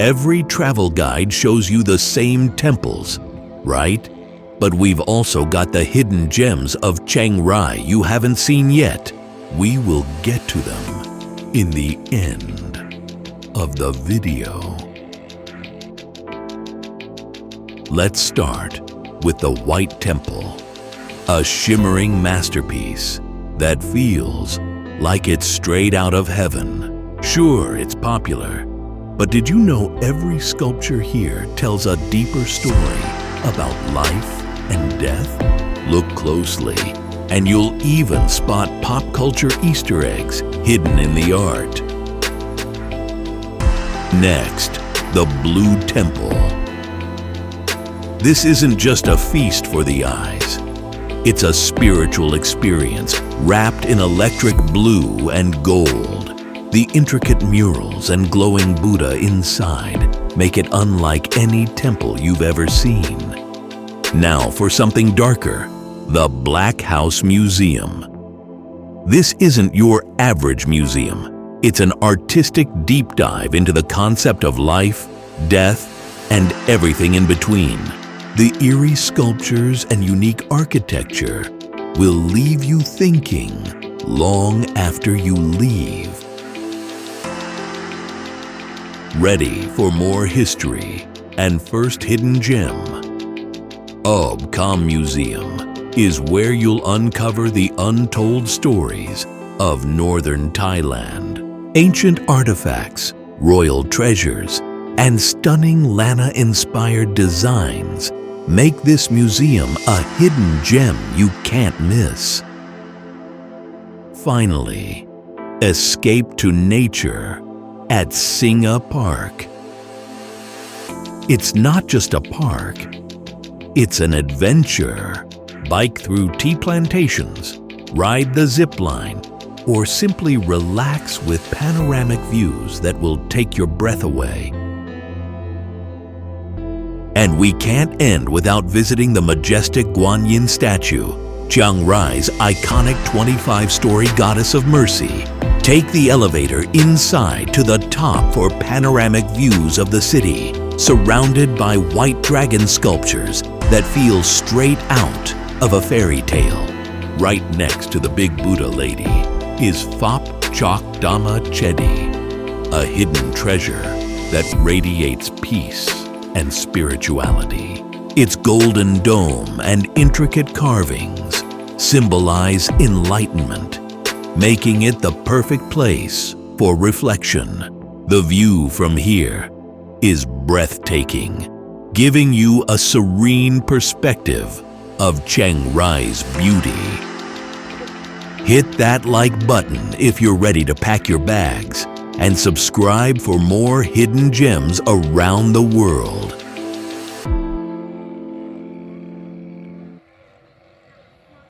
Every travel guide shows you the same temples, right? But we've also got the hidden gems of Chiang Rai you haven't seen yet. We will get to them in the end of the video. Let's start with the White Temple, a shimmering masterpiece that feels like it's straight out of heaven. Sure, it's popular, but did you know every sculpture here tells a deeper story about life and death? Look closely, and you'll even spot pop culture Easter eggs hidden in the art. Next, the Blue Temple. This isn't just a feast for the eyes. It's a spiritual experience wrapped in electric blue and gold. The intricate murals and glowing Buddha inside make it unlike any temple you've ever seen. Now for something darker, the Black House Museum. This isn't your average museum. It's an artistic deep dive into the concept of life, death, and everything in between. The eerie sculptures and unique architecture will leave you thinking long after you leave. Ready for more history and first hidden gem? Oub Kham Museum is where you'll uncover the untold stories of northern Thailand. Ancient artifacts, royal treasures, and stunning Lana-inspired designs make this museum a hidden gem you can't miss. Finally, escape to nature at Singha Park. It's not just a park, it's an adventure. Bike through tea plantations, ride the zip line, or simply relax with panoramic views that will take your breath away. And we can't end without visiting the majestic Guan Yin statue, Chiang Rai's iconic 25-story goddess of mercy. Take the elevator inside to the top for panoramic views of the city, surrounded by white dragon sculptures that feel straight out of a fairy tale. Right next to the big Buddha lady is Phop Chok Dhamma Chedi, a hidden treasure that radiates peace and spirituality. Its golden dome and intricate carvings symbolize enlightenment, making it the perfect place for reflection. The view from here is breathtaking, giving you a serene perspective of Chiang Rai's beauty. Hit that like button if you're ready to pack your bags, and subscribe for more hidden gems around the world.